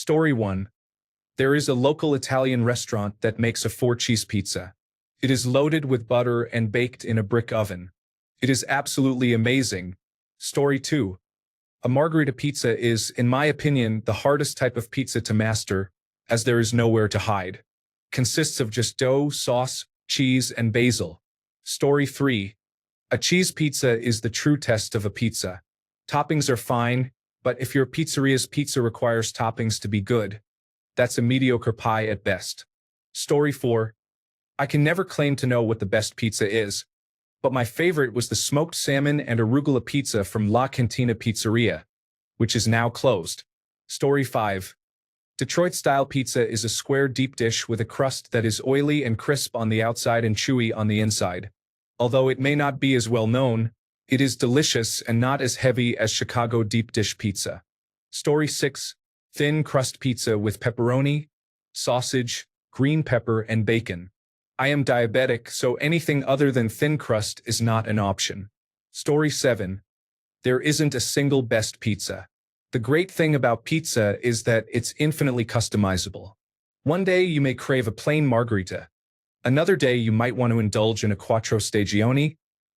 Story 1. There is a local Italian restaurant that makes a 4-cheese pizza. It is loaded with butter and baked in a brick oven. It is absolutely amazing. Story 2. A margherita pizza is, in my opinion, the hardest type of pizza to master, as there is nowhere to hide. Consists of just dough, sauce, cheese, and basil. Story 3. A cheese pizza is the true test of a pizza. Toppings are fine, but if your pizzeria's pizza requires toppings to be good, that's a mediocre pie at best. Story 4. I can never claim to know what the best pizza is, but my favorite was the smoked salmon and arugula pizza from La Cantina Pizzeria, which is now closed. Story 5. Detroit-style pizza is a square deep dish with a crust that is oily and crisp on the outside and chewy on the inside. Although it may not be as well known, it is delicious and not as heavy as Chicago deep dish pizza. Story 6. Thin crust pizza with pepperoni, sausage, green pepper, and bacon. I am diabetic, so anything other than thin crust is not an option. Story 7. There isn't a single best pizza. The great thing about pizza is that it's infinitely customizable. One day you may crave a plain margherita. Another day you might want to indulge in a quattro stagione,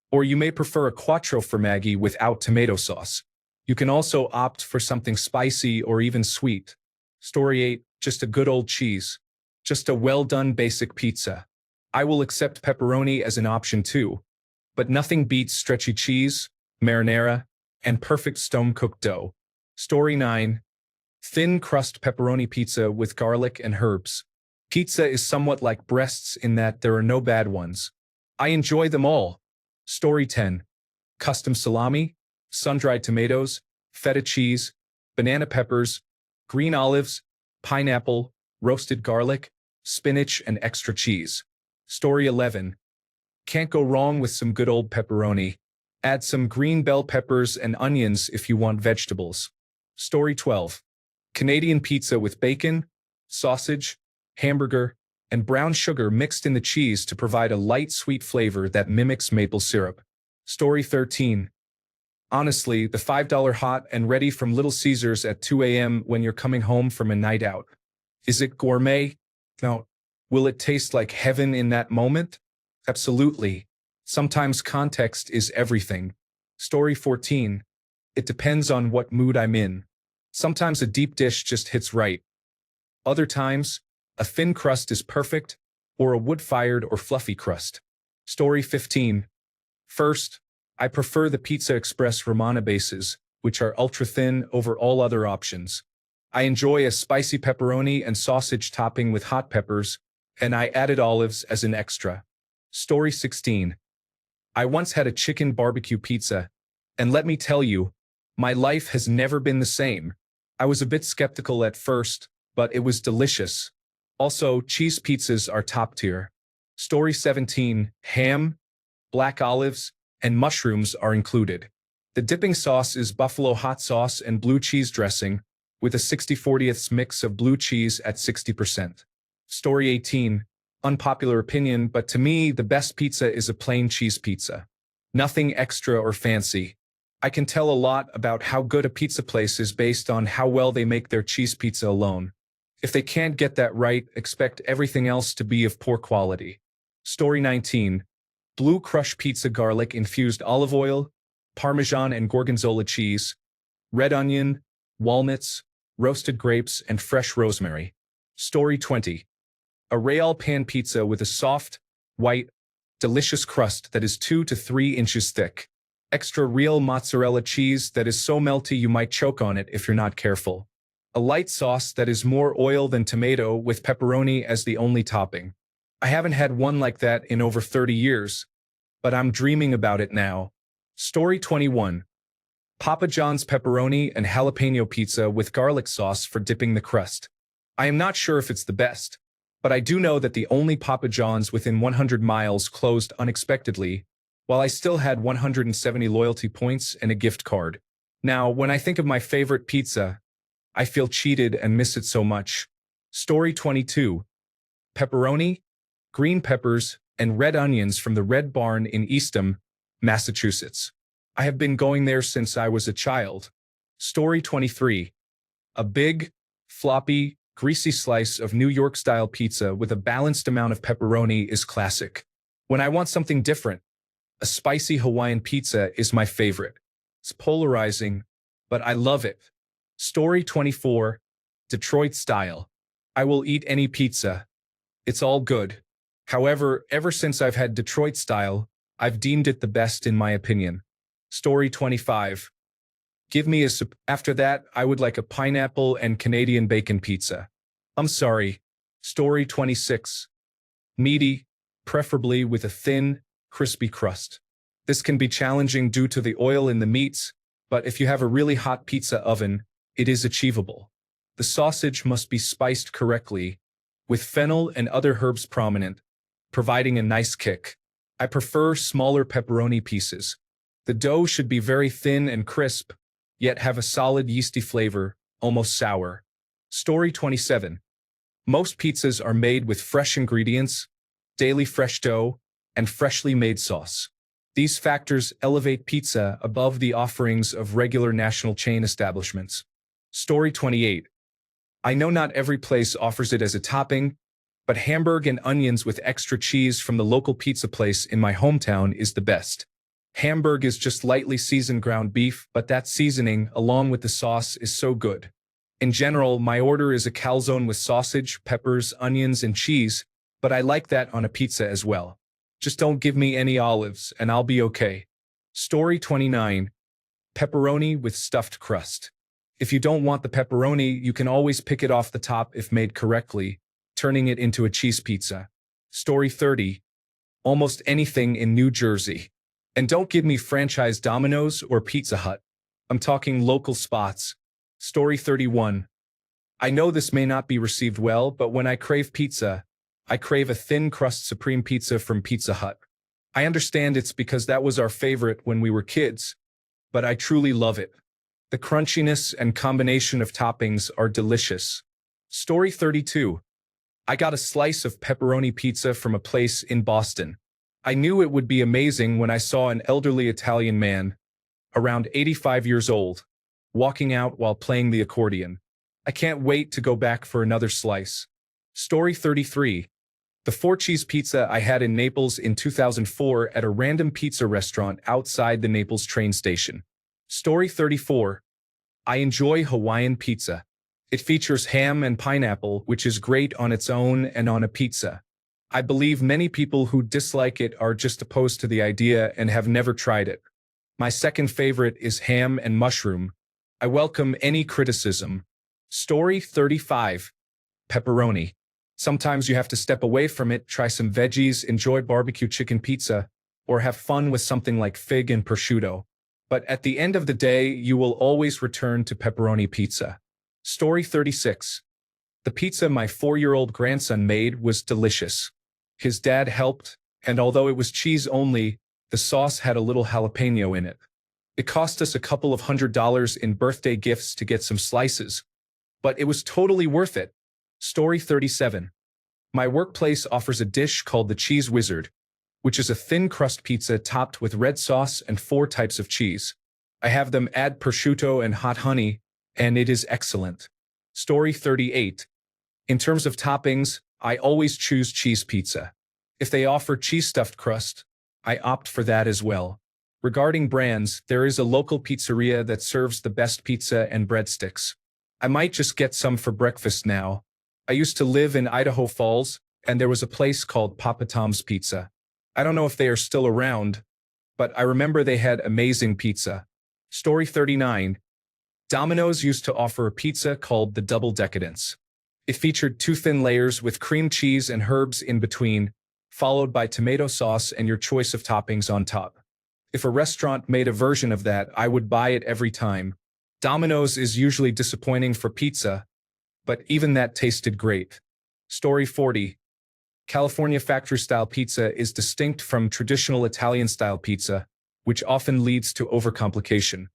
or you may prefer a quattro formaggi without tomato sauce. You can also opt for something spicy or even sweet. Story 8. Just a good old cheese. Just a well-done basic pizza. I will accept pepperoni as an option too, but nothing beats stretchy cheese, marinara, and perfect stone-cooked dough. Story 9. Thin crust pepperoni pizza with garlic and herbs. Pizza is somewhat like breasts in that there are no bad ones. I enjoy them all. Story 10. Custom salami, sun-dried tomatoes, feta cheese, banana peppers, green olives, pineapple, roasted garlic, spinach, and extra cheese. Story 11. Can't go wrong with some good old pepperoni. Add some green bell peppers and onions if you want vegetables. Story 12. Canadian pizza with bacon, sausage, hamburger, and brown sugar mixed in the cheese to provide a light sweet flavor that mimics maple syrup. Story 13. Honestly, the $5 hot and ready from Little Caesars at 2 a.m. when you're coming home from a night out. Is it gourmet? No. Will it taste like heaven in that moment? Absolutely. Sometimes context is everything. Story 14. It depends on what mood I'm in. Sometimes a deep dish just hits right. Other times, a thin crust is perfect, or a wood-fired or fluffy crust. Story 15. First, I prefer the Pizza Express Romana bases, which are ultra-thin over all other options. I enjoy a spicy pepperoni and sausage topping with hot peppers, and I added olives as an extra. Story 16. I once had a chicken barbecue pizza, and let me tell you, my life has never been the same. I was a bit skeptical at first, but it was delicious. Also, cheese pizzas are top tier. Story 17. Ham, black olives, and mushrooms are included. The dipping sauce is buffalo hot sauce and blue cheese dressing, with a 60/40 mix of blue cheese at 60%. Story 18. Unpopular opinion, but to me, the best pizza is a plain cheese pizza. Nothing extra or fancy. I can tell a lot about how good a pizza place is based on how well they make their cheese pizza alone. If they can't get that right, expect everything else to be of poor quality. Story 19. Blue Crush pizza, garlic-infused olive oil, Parmesan and Gorgonzola cheese, red onion, walnuts, roasted grapes, and fresh rosemary. Story 20. A Real pan pizza with a soft, white, delicious crust that is 2 to 3 inches thick. Extra real mozzarella cheese that is so melty you might choke on it if you're not careful. A light sauce that is more oil than tomato with pepperoni as the only topping. I haven't had one like that in over 30 years, but I'm dreaming about it now. Story 21. Papa John's pepperoni and jalapeno pizza with garlic sauce for dipping the crust. I am not sure if it's the best, but I do know that the only Papa John's within 100 miles closed unexpectedly, while I still had 170 loyalty points and a gift card. Now, when I think of my favorite pizza, I feel cheated and miss it so much. Story 22. Pepperoni, green peppers, and red onions from the Red Barn in Eastham, Massachusetts. I have been going there since I was a child. Story 23. A big, floppy, greasy slice of New York-style pizza with a balanced amount of pepperoni is classic. When I want something different, a spicy Hawaiian pizza is my favorite. It's polarizing, but I love it. Story 24, Detroit style. I will eat any pizza. It's all good. However, ever since I've had Detroit style, I've deemed it the best in my opinion. Story 25. Give me after that, I would like a pineapple and Canadian bacon pizza. I'm sorry. Story 26. Meaty, preferably with a thin, crispy crust. This can be challenging due to the oil in the meats, but if you have a really hot pizza oven, it is achievable. The sausage must be spiced correctly, with fennel and other herbs prominent, providing a nice kick. I prefer smaller pepperoni pieces. The dough should be very thin and crisp, yet have a solid yeasty flavor, almost sour. Story 27. Most pizzas are made with fresh ingredients, daily fresh dough, and freshly made sauce. These factors elevate pizza above the offerings of regular national chain establishments. Story 28. I know not every place offers it as a topping, but hamburg and onions with extra cheese from the local pizza place in my hometown is the best. Hamburg is just lightly seasoned ground beef, but that seasoning, along with the sauce, is so good. In general, my order is a calzone with sausage, peppers, onions, and cheese, but I like that on a pizza as well. Just don't give me any olives, and I'll be okay. Story 29. Pepperoni with stuffed crust. If you don't want the pepperoni, you can always pick it off the top if made correctly, turning it into a cheese pizza. Story 30. Almost anything in New Jersey. And don't give me franchise Domino's or Pizza Hut. I'm talking local spots. Story 31. I know this may not be received well, but when I crave pizza, I crave a thin crust supreme pizza from Pizza Hut. I understand it's because that was our favorite when we were kids, but I truly love it. The crunchiness and combination of toppings are delicious. Story 32. I got a slice of pepperoni pizza from a place in Boston. I knew it would be amazing when I saw an elderly Italian man, around 85 years old, walking out while playing the accordion. I can't wait to go back for another slice. Story 33. The 4-cheese pizza I had in Naples in 2004 at a random pizza restaurant outside the Naples train station. Story 34. I enjoy Hawaiian pizza. It features ham and pineapple, which is great on its own and on a pizza. I believe many people who dislike it are just opposed to the idea and have never tried it. My second favorite is ham and mushroom. I welcome any criticism. Story 35. Pepperoni. Sometimes you have to step away from it, try some veggies, enjoy barbecue chicken pizza, or have fun with something like fig and prosciutto. But at the end of the day, you will always return to pepperoni pizza. Story 36. The pizza my 4-year-old grandson made was delicious. His dad helped, and although it was cheese only, the sauce had a little jalapeno in it. It cost us a couple of $100 in birthday gifts to get some slices, but it was totally worth it. Story 37. My workplace offers a dish called the Cheese Wizard, which is a thin crust pizza topped with red sauce and 4 types of cheese. I have them add prosciutto and hot honey, and it is excellent. Story 38. In terms of toppings, I always choose cheese pizza. If they offer cheese-stuffed crust, I opt for that as well. Regarding brands, there is a local pizzeria that serves the best pizza and breadsticks. I might just get some for breakfast now. I used to live in Idaho Falls, and there was a place called Papa Tom's Pizza. I don't know if they are still around, but I remember they had amazing pizza. Story 39. Domino's used to offer a pizza called the Double Decadence. It featured 2 thin layers with cream cheese and herbs in between, followed by tomato sauce and your choice of toppings on top. If a restaurant made a version of that, I would buy it every time. Domino's is usually disappointing for pizza, but even that tasted great. Story 40. California factory-style pizza is distinct from traditional Italian-style pizza, which often leads to overcomplication.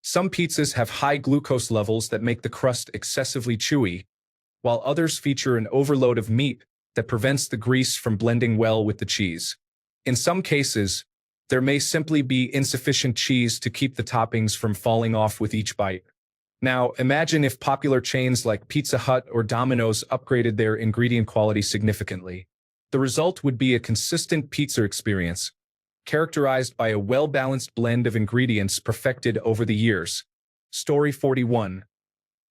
Some pizzas have high glucose levels that make the crust excessively chewy, while others feature an overload of meat that prevents the grease from blending well with the cheese. In some cases, there may simply be insufficient cheese to keep the toppings from falling off with each bite. Now, imagine if popular chains like Pizza Hut or Domino's upgraded their ingredient quality significantly. The result would be a consistent pizza experience, characterized by a well-balanced blend of ingredients perfected over the years. Story 41.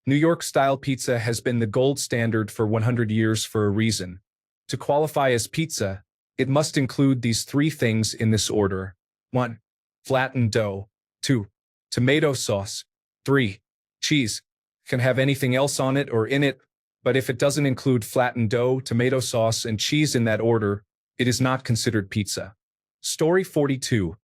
New York-style pizza has been the gold standard for 100 years for a reason. To qualify as pizza, it must include these three things in this order. 1. Flattened dough. 2. Tomato sauce. 3. Cheese. Can have anything else on it or in it, but if it doesn't include flattened dough, tomato sauce, and cheese in that order, it is not considered pizza. Story 42.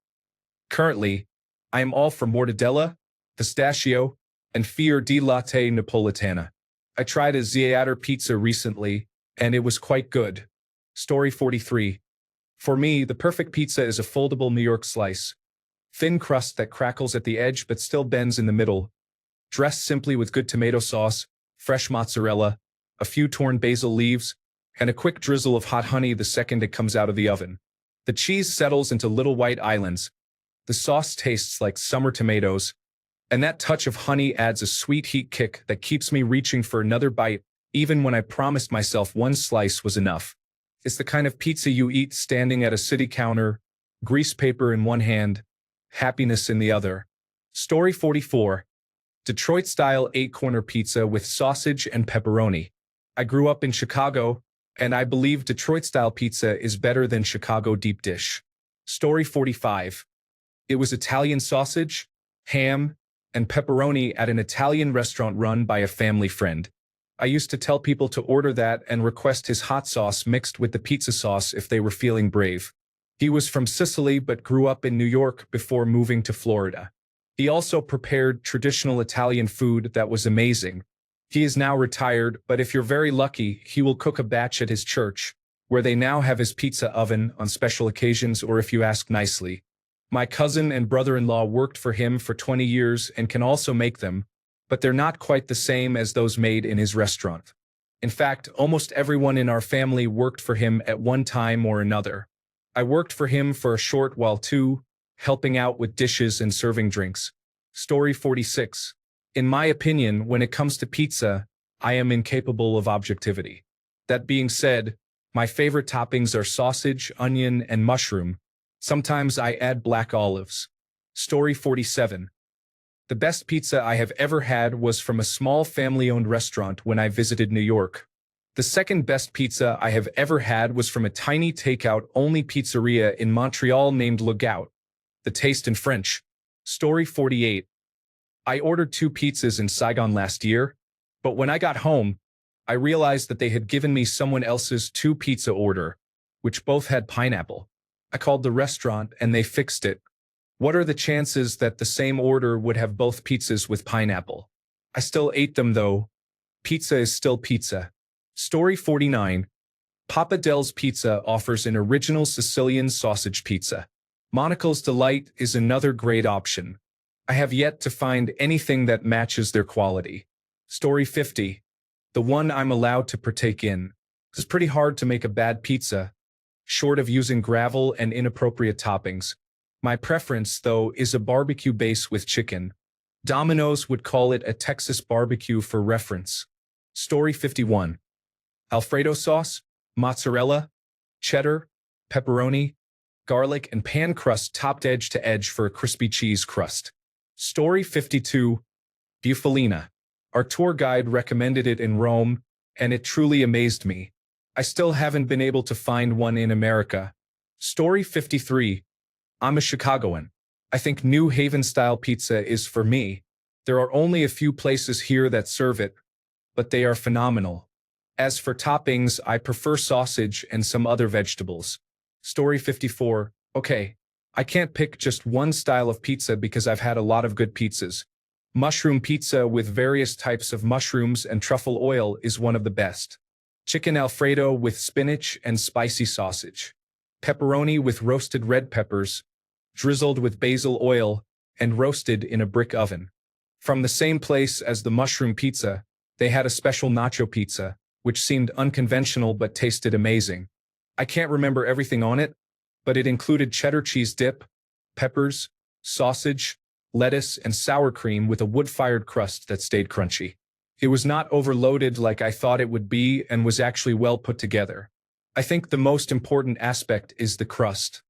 Currently, I am all for mortadella, pistachio, and fior di latte napolitana. I tried a Ziader pizza recently, and it was quite good. Story 43. For me, the perfect pizza is a foldable New York slice. Thin crust that crackles at the edge but still bends in the middle. Dressed simply with good tomato sauce, fresh mozzarella, a few torn basil leaves, and a quick drizzle of hot honey the second it comes out of the oven. The cheese settles into little white islands. The sauce tastes like summer tomatoes, and that touch of honey adds a sweet heat kick that keeps me reaching for another bite, even when I promised myself one slice was enough. It's the kind of pizza you eat standing at a city counter, grease paper in one hand, happiness in the other. Story 44. Detroit-style 8-corner pizza with sausage and pepperoni. I grew up in Chicago, and I believe Detroit-style pizza is better than Chicago deep dish. Story 45. It was Italian sausage, ham, and pepperoni at an Italian restaurant run by a family friend. I used to tell people to order that and request his hot sauce mixed with the pizza sauce if they were feeling brave. He was from Sicily but grew up in New York before moving to Florida. He also prepared traditional Italian food that was amazing. He is now retired, but if you're very lucky, he will cook a batch at his church, where they now have his pizza oven on special occasions or if you ask nicely. My cousin and brother-in-law worked for him for 20 years and can also make them, but they're not quite the same as those made in his restaurant. In fact, almost everyone in our family worked for him at one time or another. I worked for him for a short while too, helping out with dishes and serving drinks. Story 46. In my opinion, when it comes to pizza, I am incapable of objectivity. That being said, my favorite toppings are sausage, onion, and mushroom. Sometimes I add black olives. Story 47. The best pizza I have ever had was from a small family-owned restaurant when I visited New York. The second best pizza I have ever had was from a tiny takeout-only pizzeria in Montreal named Le Gout. The taste in French. Story 48. I ordered 2 pizzas in Saigon last year, but when I got home, I realized that they had given me someone else's 2 pizza order, which both had pineapple. I called the restaurant and they fixed it. What are the chances that the same order would have both pizzas with pineapple? I still ate them though. Pizza is still pizza. Story 49. Papa Del's Pizza offers an original Sicilian sausage pizza. Monocle's Delight is another great option. I have yet to find anything that matches their quality. Story 50. The one I'm allowed to partake in. It's pretty hard to make a bad pizza, short of using gravel and inappropriate toppings. My preference, though, is a barbecue base with chicken. Domino's would call it a Texas barbecue for reference. Story 51. Alfredo sauce, mozzarella, cheddar, pepperoni, garlic, and pan crust topped edge to edge for a crispy cheese crust. Story 52. Bufalina. Our tour guide recommended it in Rome, and it truly amazed me. I still haven't been able to find one in America. Story 53. I'm a Chicagoan. I think New Haven-style pizza is for me. There are only a few places here that serve it, but they are phenomenal. As for toppings, I prefer sausage and some other vegetables. Story 54. Okay, I can't pick just one style of pizza because I've had a lot of good pizzas. Mushroom pizza with various types of mushrooms and truffle oil is one of the best. Chicken Alfredo with spinach and spicy sausage. Pepperoni with roasted red peppers, drizzled with basil oil, and roasted in a brick oven. From the same place as the mushroom pizza, they had a special nacho pizza, which seemed unconventional but tasted amazing. I can't remember everything on it, but it included cheddar cheese dip, peppers, sausage, lettuce, and sour cream with a wood-fired crust that stayed crunchy. It was not overloaded like I thought it would be and was actually well put together. I think the most important aspect is the crust.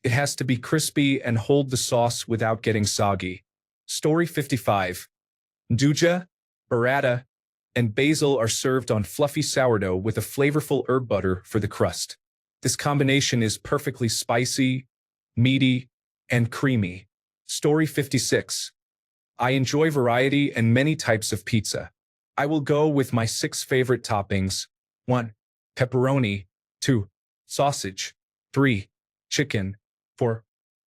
It has to be crispy and hold the sauce without getting soggy. Story 55. Nduja, burrata, and basil are served on fluffy sourdough with a flavorful herb butter for the crust. This combination is perfectly spicy, meaty, and creamy. Story 56. I enjoy variety and many types of pizza. I will go with my 6 favorite toppings. 1. Pepperoni. 2. Sausage. 3. Chicken. 4.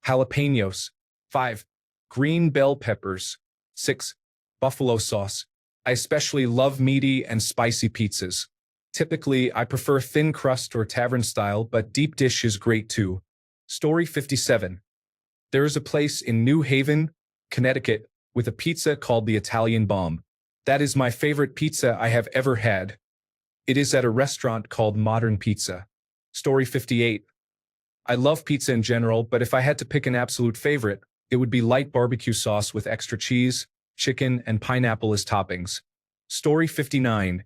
Jalapenos. 5. Green bell peppers. 6. Buffalo sauce. I especially love meaty and spicy pizzas. Typically, I prefer thin crust or tavern style, but deep dish is great too. Story 57. There is a place in New Haven, Connecticut, with a pizza called the Italian Bomb. That is my favorite pizza I have ever had. It is at a restaurant called Modern Pizza. Story 58. I love pizza in general, but if I had to pick an absolute favorite, it would be light barbecue sauce with extra cheese, chicken, and pineapple as toppings. Story 59.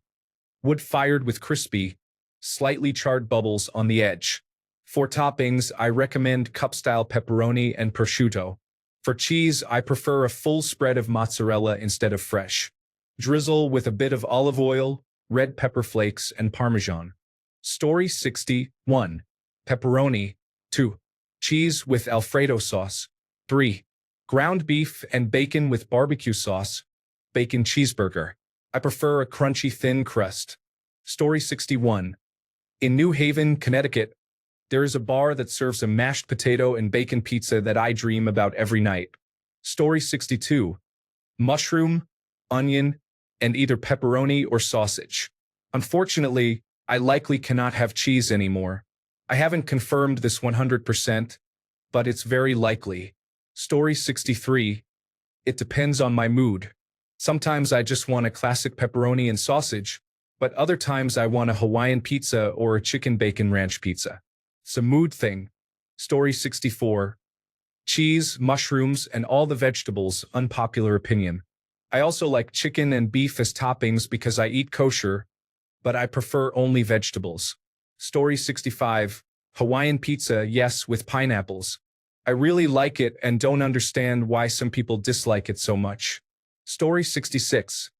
Wood-fired with crispy, slightly charred bubbles on the edge. For toppings, I recommend cup-style pepperoni and prosciutto. For cheese, I prefer a full spread of mozzarella instead of fresh. Drizzle with a bit of olive oil, red pepper flakes, and Parmesan. Story 61. Pepperoni. 2. Cheese with Alfredo sauce. 3. Ground beef and bacon with barbecue sauce. Bacon cheeseburger. I prefer a crunchy thin crust. Story 61. In New Haven, Connecticut, there is a bar that serves a mashed potato and bacon pizza that I dream about every night. Story 62. Mushroom, onion, and either pepperoni or sausage. Unfortunately, I likely cannot have cheese anymore. I haven't confirmed this 100%, but it's very likely. Story 63. It depends on my mood. Sometimes I just want a classic pepperoni and sausage, but other times I want a Hawaiian pizza or a chicken bacon ranch pizza. It's a mood thing. Story 64. Cheese, mushrooms, and all the vegetables, unpopular opinion. I also like chicken and beef as toppings because I eat kosher, but I prefer only vegetables. Story 65. Hawaiian pizza, yes, with pineapples. I really like it and don't understand why some people dislike it so much. Story 66.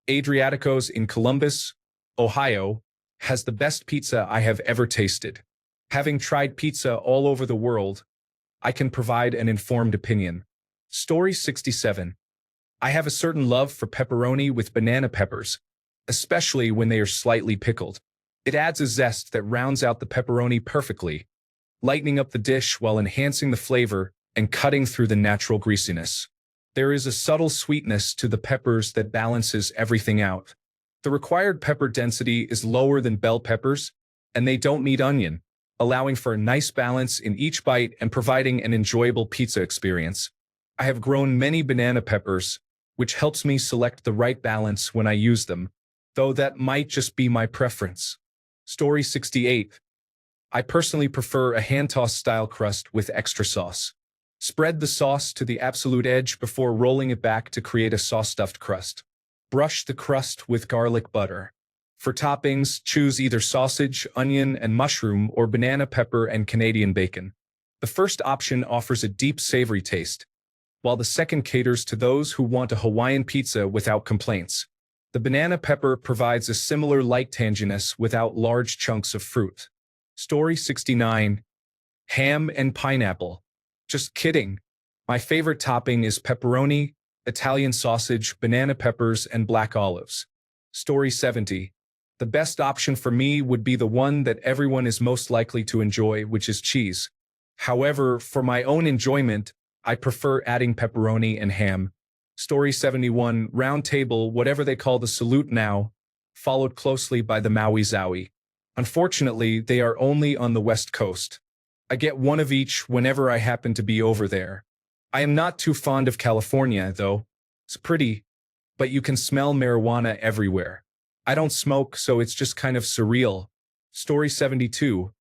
Adriatico's in Columbus, Ohio, has the best pizza I have ever tasted. Having tried pizza all over the world, I can provide an informed opinion. Story 67. I have a certain love for pepperoni with banana peppers, especially when they are slightly pickled. It adds a zest that rounds out the pepperoni perfectly, lightening up the dish while enhancing the flavor and cutting through the natural greasiness. There is a subtle sweetness to the peppers that balances everything out. The required pepper density is lower than bell peppers, and they don't need onion, allowing for a nice balance in each bite and providing an enjoyable pizza experience. I have grown many banana peppers, which helps me select the right balance when I use them, though that might just be my preference. Story 68. I personally prefer a hand-tossed style crust with extra sauce. Spread the sauce to the absolute edge before rolling it back to create a sauce-stuffed crust. Brush the crust with garlic butter. For toppings, choose either sausage, onion, and mushroom or banana pepper and Canadian bacon. The first option offers a deep savory taste, while the second caters to those who want a Hawaiian pizza without complaints. The banana pepper provides a similar light tanginess without large chunks of fruit. Story 69. Ham and pineapple. Just kidding. My favorite topping is pepperoni, Italian sausage, banana peppers, and black olives. Story 70. The best option for me would be the one that everyone is most likely to enjoy, which is cheese. However, for my own enjoyment, I prefer adding pepperoni and ham. Story 71. Round table, whatever they call the salute now, followed closely by the Maui Zowie. Unfortunately, they are only on the West Coast. I get one of each whenever I happen to be over there. I am not too fond of California, though. It's pretty, but you can smell marijuana everywhere. I don't smoke, so it's just kind of surreal. Story 72.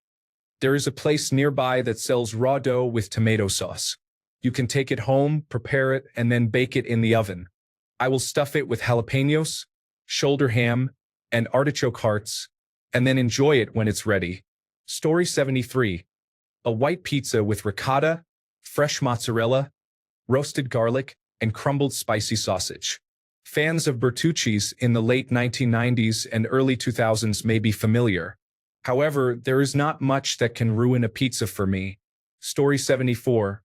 There is a place nearby that sells raw dough with tomato sauce. You can take it home, prepare it, and then bake it in the oven. I will stuff it with jalapenos, shoulder ham, and artichoke hearts, and then enjoy it when it's ready. Story 73. A white pizza with ricotta, fresh mozzarella, roasted garlic, and crumbled spicy sausage. Fans of Bertucci's in the late 1990s and early 2000s may be familiar. However, there is not much that can ruin a pizza for me. Story 74.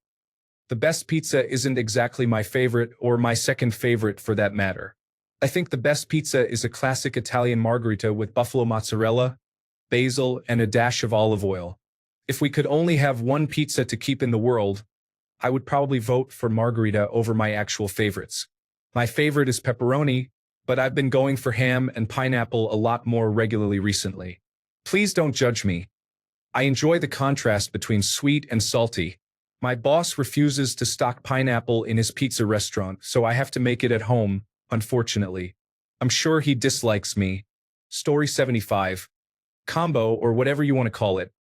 The best pizza isn't exactly my favorite or my second favorite for that matter. I think the best pizza is a classic Italian margherita with buffalo mozzarella, basil, and a dash of olive oil. If we could only have one pizza to keep in the world, I would probably vote for margherita over my actual favorites. My favorite is pepperoni, but I've been going for ham and pineapple a lot more regularly recently. Please don't judge me. I enjoy the contrast between sweet and salty. My boss refuses to stock pineapple in his pizza restaurant, so I have to make it at home, unfortunately. I'm sure he dislikes me. Story 75. Combo, or whatever you want to call it.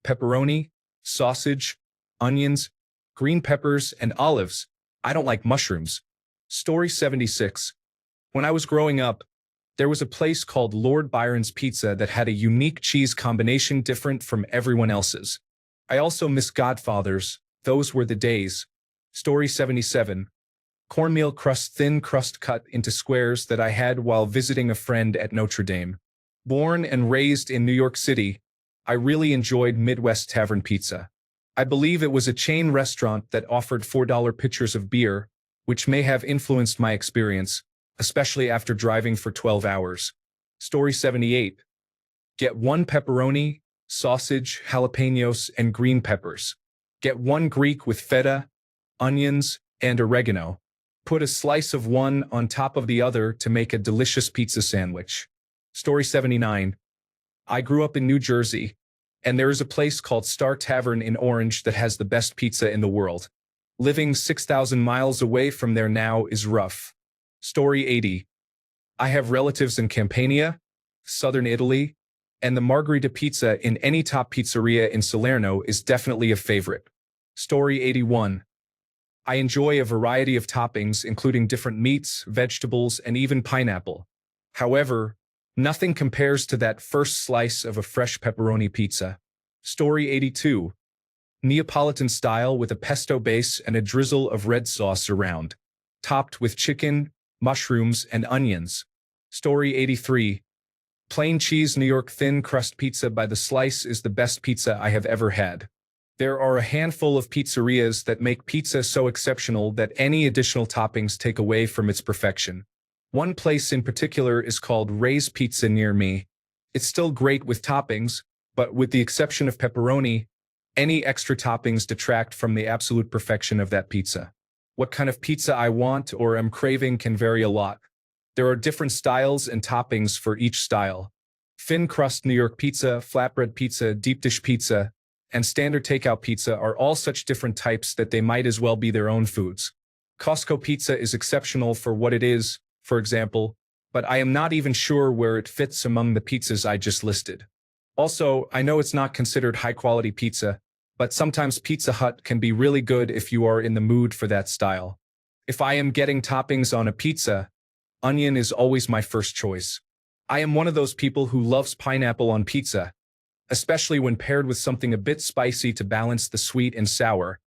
Pepperoni, sausage, onions, green peppers, and olives. I don't like mushrooms. Story 76. When I was growing up, there was a place called Lord Byron's Pizza that had a unique cheese combination different from everyone else's. I also miss Godfather's. Those were the days. Story 77. Cornmeal crust, thin crust cut into squares that I had while visiting a friend at Notre Dame. Born and raised in New York City, I really enjoyed Midwest Tavern Pizza. I believe it was a chain restaurant that offered $4 pitchers of beer, which may have influenced my experience, especially after driving for 12 hours. Story 78. Get one pepperoni, sausage, jalapenos, and green peppers. Get one Greek with feta, onions, and oregano. Put a slice of one on top of the other to make a delicious pizza sandwich. Story 79. I grew up in New Jersey, and there is a place called Star Tavern in Orange that has the best pizza in the world. Living 6,000 miles away from there now is rough. Story 80. I have relatives in Campania, southern Italy, and the margherita pizza in any top pizzeria in Salerno is definitely a favorite. Story 81. I enjoy a variety of toppings, including different meats, vegetables, and even pineapple. However, nothing compares to that first slice of a fresh pepperoni pizza. Story 82. Neapolitan style with a pesto base and a drizzle of red sauce around. Topped with chicken, mushrooms, and onions. Story 83. Plain cheese New York thin crust pizza by the slice is the best pizza I have ever had. There are a handful of pizzerias that make pizza so exceptional that any additional toppings take away from its perfection. One place in particular is called Ray's Pizza near me. It's still great with toppings, but with the exception of pepperoni, any extra toppings detract from the absolute perfection of that pizza. What kind of pizza I want or am craving can vary a lot. There are different styles and toppings for each style. Thin crust New York pizza, flatbread pizza, deep dish pizza, and standard takeout pizza are all such different types that they might as well be their own foods. Costco pizza is exceptional for what it is, for example, but I am not even sure where it fits among the pizzas I just listed. Also, I know it's not considered high-quality pizza, but sometimes Pizza Hut can be really good if you are in the mood for that style. If I am getting toppings on a pizza, onion is always my first choice. I am one of those people who loves pineapple on pizza, especially when paired with something a bit spicy to balance the sweet and sour.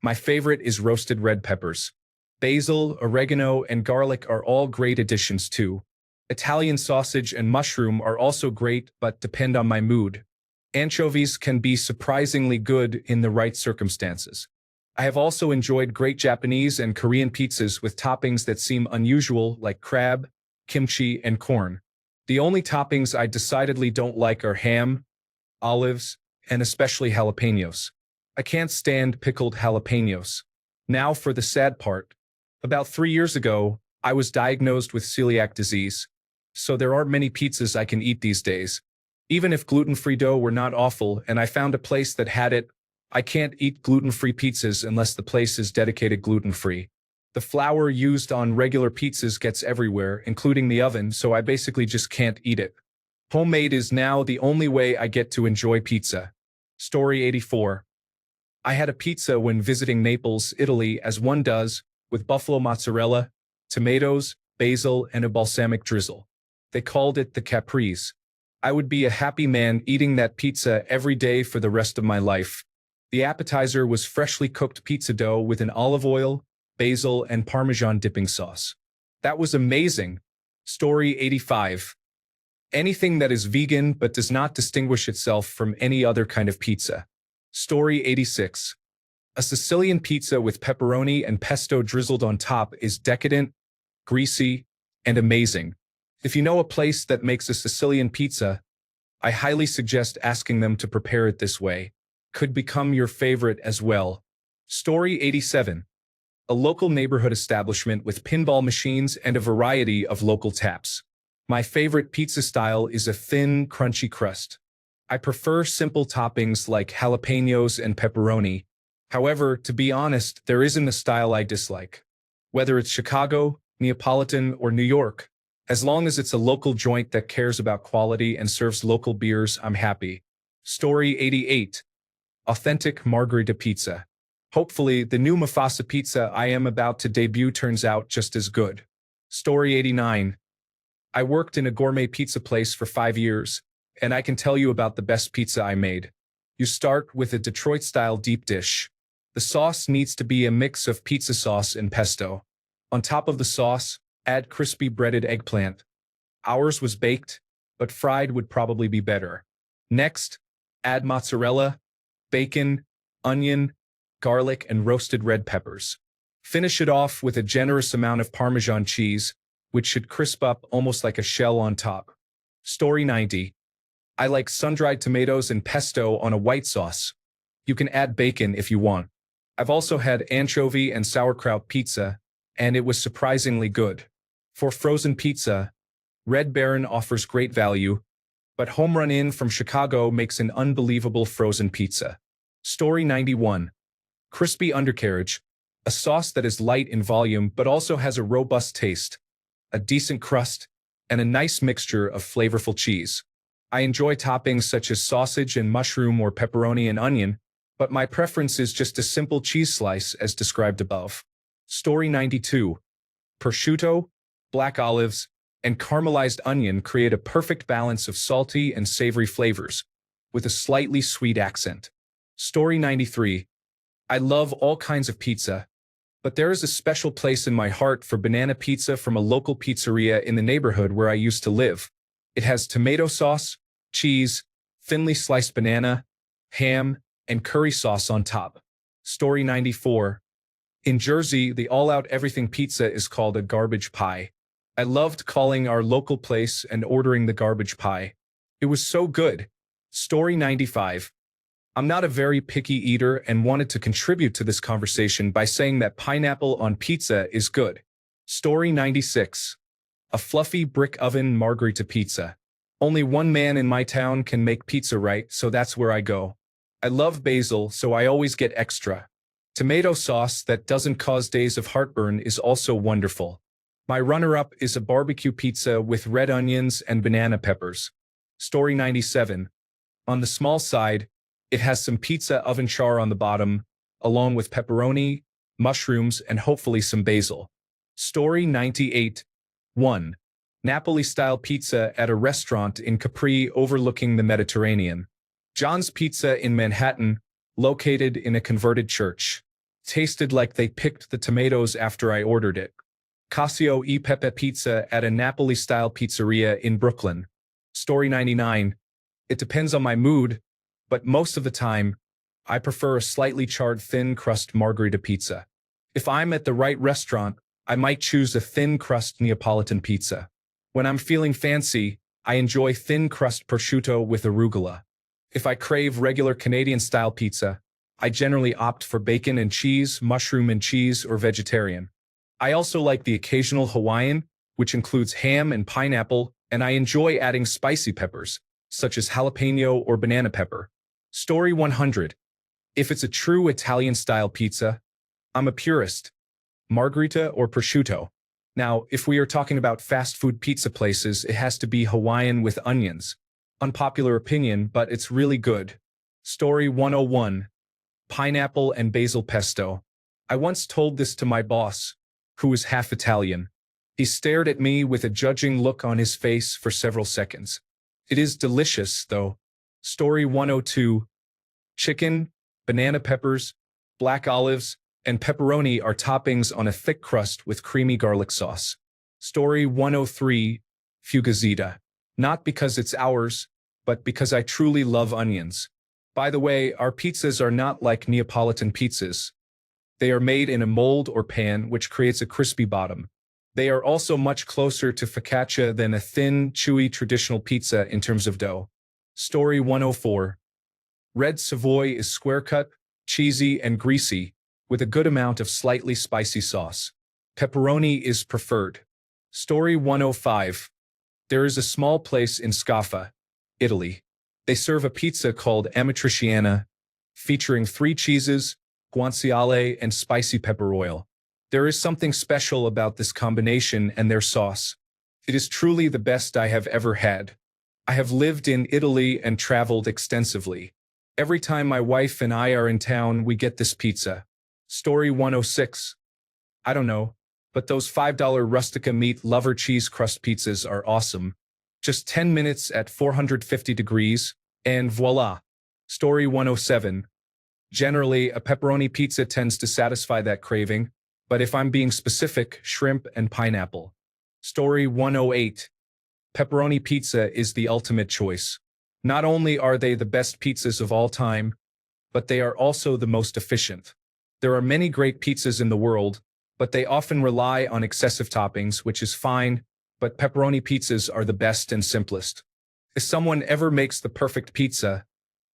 My favorite is roasted red peppers. Basil, oregano, and garlic are all great additions too. Italian sausage and mushroom are also great but depend on my mood. Anchovies can be surprisingly good in the right circumstances. I have also enjoyed great Japanese and Korean pizzas with toppings that seem unusual like crab, kimchi, and corn. The only toppings I decidedly don't like are ham, olives, and especially jalapenos. I can't stand pickled jalapenos. Now for the sad part. About 3 years ago, I was diagnosed with celiac disease, so there aren't many pizzas I can eat these days. Even if gluten-free dough were not awful and I found a place that had it, I can't eat gluten-free pizzas unless the place is dedicated gluten-free. The flour used on regular pizzas gets everywhere, including the oven, so I basically just can't eat it. Homemade is now the only way I get to enjoy pizza. Story 84. I had a pizza when visiting Naples, Italy, as one does, with buffalo mozzarella, tomatoes, basil, and a balsamic drizzle. They called it the caprese. I would be a happy man eating that pizza every day for the rest of my life. The appetizer was freshly cooked pizza dough with an olive oil, basil, and Parmesan dipping sauce. That was amazing. Story 85. Anything that is vegan but does not distinguish itself from any other kind of pizza. Story 86. A Sicilian pizza with pepperoni and pesto drizzled on top is decadent, greasy, and amazing. If you know a place that makes a Sicilian pizza, I highly suggest asking them to prepare it this way. Could become your favorite as well. Story 87. A local neighborhood establishment with pinball machines and a variety of local taps. My favorite pizza style is a thin, crunchy crust. I prefer simple toppings like jalapenos and pepperoni. However, to be honest, there isn't a style I dislike. Whether it's Chicago, Neapolitan, or New York, as long as it's a local joint that cares about quality and serves local beers, I'm happy. Story 88. Authentic margherita pizza. Hopefully, the new Mufasa pizza I am about to debut turns out just as good. Story 89. I worked in a gourmet pizza place for 5 years, and I can tell you about the best pizza I made. You start with a Detroit-style deep dish. The sauce needs to be a mix of pizza sauce and pesto. On top of the sauce, add crispy breaded eggplant. Ours was baked, but fried would probably be better. Next, add mozzarella, bacon, onion, garlic, and roasted red peppers. Finish it off with a generous amount of Parmesan cheese, which should crisp up almost like a shell on top. Story 90. I like sun-dried tomatoes and pesto on a white sauce. You can add bacon if you want. I've also had anchovy and sauerkraut pizza, and it was surprisingly good. For frozen pizza, Red Baron offers great value, but Home Run Inn from Chicago makes an unbelievable frozen pizza. Story 91. Crispy undercarriage, a sauce that is light in volume but also has a robust taste, a decent crust, and a nice mixture of flavorful cheese. I enjoy toppings such as sausage and mushroom or pepperoni and onion, but my preference is just a simple cheese slice as described above. Story 92. Prosciutto, black olives, and caramelized onion create a perfect balance of salty and savory flavors, with a slightly sweet accent. Story 93. I love all kinds of pizza, but there is a special place in my heart for banana pizza from a local pizzeria in the neighborhood where I used to live. It has tomato sauce, cheese, thinly sliced banana, ham, and curry sauce on top. Story 94. In Jersey, the all-out everything pizza is called a garbage pie. I loved calling our local place and ordering the garbage pie. It was so good. Story 95. I'm not a very picky eater and wanted to contribute to this conversation by saying that pineapple on pizza is good. Story 96. A fluffy brick oven margherita pizza. Only one man in my town can make pizza right, so that's where I go. I love basil, so I always get extra. Tomato sauce that doesn't cause days of heartburn is also wonderful. My runner-up is a barbecue pizza with red onions and banana peppers. Story 97. On the small side, it has some pizza oven char on the bottom, along with pepperoni, mushrooms, and hopefully some basil. Story 98. 1. Napoli-style pizza at a restaurant in Capri overlooking the Mediterranean. John's Pizza in Manhattan, located in a converted church. Tasted like they picked the tomatoes after I ordered it. Cassio e Pepe Pizza at a Napoli-style pizzeria in Brooklyn. Story 99. It depends on my mood, but most of the time, I prefer a slightly charred thin crust margherita pizza. If I'm at the right restaurant, I might choose a thin crust Neapolitan pizza. When I'm feeling fancy, I enjoy thin crust prosciutto with arugula. If I crave regular Canadian-style pizza, I generally opt for bacon and cheese, mushroom and cheese, or vegetarian. I also like the occasional Hawaiian, which includes ham and pineapple, and I enjoy adding spicy peppers, such as jalapeno or banana pepper. Story 100. If it's a true Italian-style pizza, I'm a purist. Margherita or prosciutto. Now, if we are talking about fast food pizza places, it has to be Hawaiian with onions. Unpopular opinion, but it's really good. Story 101. pineapple and basil pesto. I once told this to my boss, who was half Italian. He stared at me with a judging look on his face for several seconds. It is delicious, though. Story 102. Chicken, banana peppers, black olives, and pepperoni are toppings on a thick crust with creamy garlic sauce. Story 103. Fugazita. Not because it's ours, but because I truly love onions. By the way, our pizzas are not like Neapolitan pizzas. They are made in a mold or pan, which creates a crispy bottom. They are also much closer to focaccia than a thin, chewy traditional pizza in terms of dough. Story 104. Red Savoy is square-cut, cheesy, and greasy, with a good amount of slightly spicy sauce. Pepperoni is preferred. Story 105. There is a small place in Scaffa, Italy. They serve a pizza called amatriciana, featuring 3 cheeses, guanciale, and spicy pepper oil. There is something special about this combination and their sauce. It is truly the best I have ever had. I have lived in Italy and traveled extensively. Every time my wife and I are in town, we get this pizza. Story 106. I don't know, but those $5 Rustica meat lover cheese crust pizzas are awesome. Just 10 minutes at 450 degrees, and voila. Story 107. Generally, a pepperoni pizza tends to satisfy that craving, but if I'm being specific, shrimp and pineapple. Story 108. Pepperoni pizza is the ultimate choice. Not only are they the best pizzas of all time, but they are also the most efficient. There are many great pizzas in the world, but they often rely on excessive toppings, which is fine, but pepperoni pizzas are the best and simplest. If someone ever makes the perfect pizza,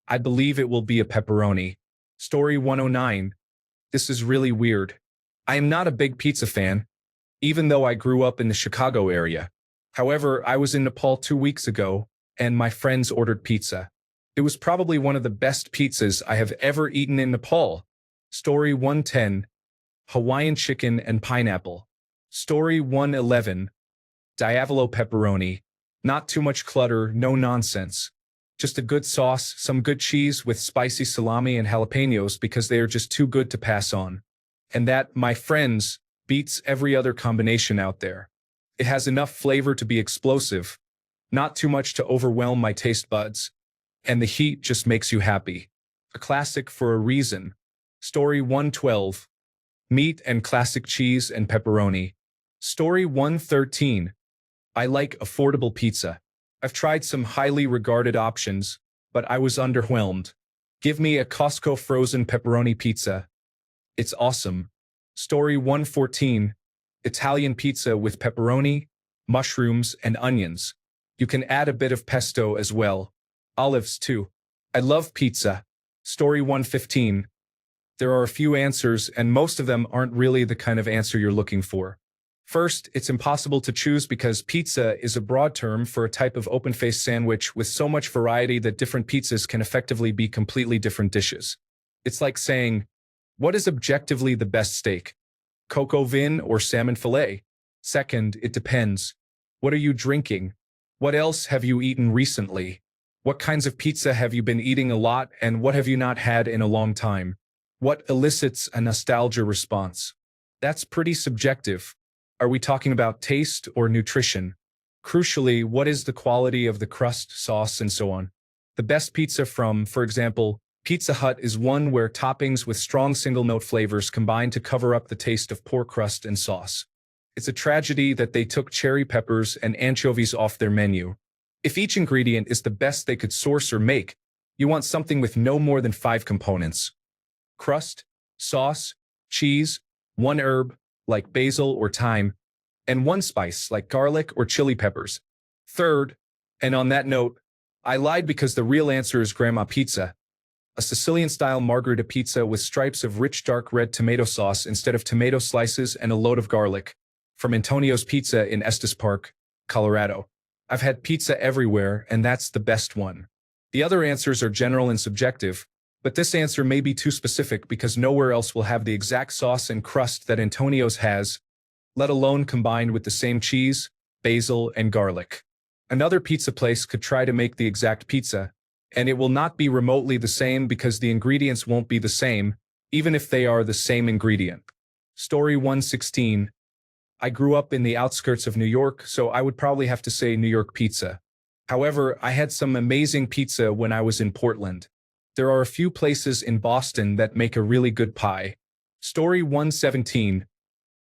I believe it will be a pepperoni. Story 109. This is really weird. I am not a big pizza fan, even though I grew up in the Chicago area. However, I was in Nepal 2 weeks ago, and my friends ordered pizza. It was probably one of the best pizzas I have ever eaten in Nepal. Story 110. Hawaiian chicken and pineapple. Story 111. Diavolo pepperoni. Not too much clutter, no nonsense. Just a good sauce, some good cheese with spicy salami and jalapenos because they are just too good to pass on. And that, my friends, beats every other combination out there. It has enough flavor to be explosive, not too much to overwhelm my taste buds, and the heat just makes you happy. A classic for a reason. Story 112. Meat and classic cheese and pepperoni. Story 113. I like affordable pizza. I've tried some highly regarded options, but I was underwhelmed. Give me a Costco frozen pepperoni pizza. It's awesome. Story 114. Italian pizza with pepperoni, mushrooms, and onions. You can add a bit of pesto as well. Olives too. I love pizza. Story 115. There are a few answers, and most of them aren't really the kind of answer you're looking for. First, it's impossible to choose because pizza is a broad term for a type of open-faced sandwich with so much variety that different pizzas can effectively be completely different dishes. It's like saying, what is objectively the best steak? Coq au vin or salmon fillet? Second, it depends. What are you drinking? What else have you eaten recently? What kinds of pizza have you been eating a lot, and what have you not had in a long time? What elicits a nostalgia response? That's pretty subjective. Are we talking about taste or nutrition? Crucially, what is the quality of the crust, sauce, and so on? The best pizza from, for example, Pizza Hut is one where toppings with strong single-note flavors combine to cover up the taste of poor crust and sauce. It's a tragedy that they took cherry peppers and anchovies off their menu. If each ingredient is the best they could source or make, you want something with no more than 5 components. Crust, sauce, cheese, 1 herb, like basil or thyme, and 1 spice, like garlic or chili peppers. Third, and on that note, I lied because the real answer is Grandma Pizza, a Sicilian-style margherita pizza with stripes of rich dark red tomato sauce instead of tomato slices and a load of garlic, from Antonio's Pizza in Estes Park, Colorado. I've had pizza everywhere, and that's the best one. The other answers are general and subjective, but this answer may be too specific because nowhere else will have the exact sauce and crust that Antonio's has, let alone combined with the same cheese, basil, and garlic. Another pizza place could try to make the exact pizza, And it will not be remotely the same because the ingredients won't be the same, even if they are the same ingredient. Story 116. I grew up in the outskirts of New York, so I would probably have to say New York pizza. However, I had some amazing pizza when I was in Portland. There are a few places in Boston that make a really good pie. Story 117.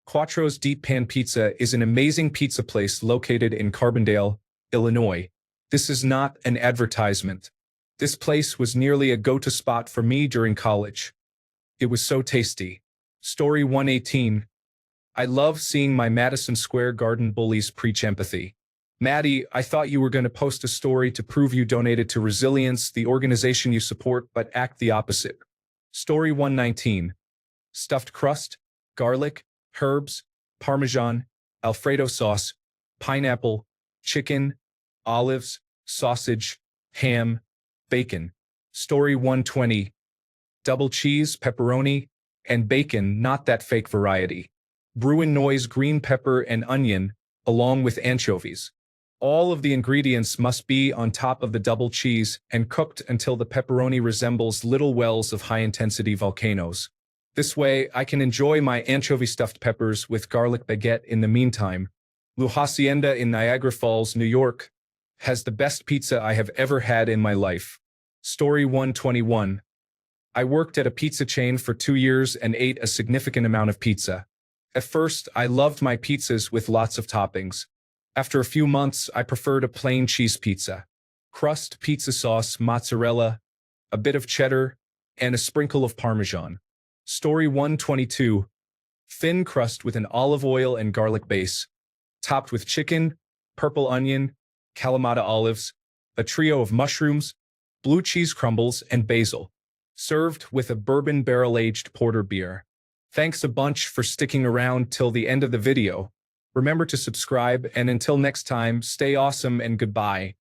Quattro's Deep Pan Pizza is an amazing pizza place located in Carbondale, Illinois. This is not an advertisement. This place was nearly a go-to spot for me during college. It was so tasty. Story 118. I love seeing my Madison Square Garden bullies preach empathy. Maddie, I thought you were going to post a story to prove you donated to Resilience, the organization you support, but act the opposite. Story 119. Stuffed crust, garlic, herbs, Parmesan, Alfredo sauce, pineapple, chicken, olives, sausage, ham, bacon. Story 120. Double cheese, pepperoni, and bacon, not that fake variety. Bruin-Noise green pepper and onion, along with anchovies. All of the ingredients must be on top of the double cheese and cooked until the pepperoni resembles little wells of high-intensity volcanoes. This way, I can enjoy my anchovy-stuffed peppers with garlic baguette in the meantime. La Hacienda in Niagara Falls, New York, has the best pizza I have ever had in my life. Story 121. I worked at a pizza chain for 2 years and ate a significant amount of pizza. At first, I loved my pizzas with lots of toppings. After a few months, I preferred a plain cheese pizza. Crust, pizza sauce, mozzarella, a bit of cheddar, and a sprinkle of Parmesan. Story 122. Thin crust with an olive oil and garlic base, topped with chicken, purple onion, Kalamata olives, a trio of mushrooms, blue cheese crumbles, and basil. Served with a bourbon barrel-aged porter beer. Thanks a bunch for sticking around till the end of the video. Remember to subscribe, and until next time, stay awesome and goodbye.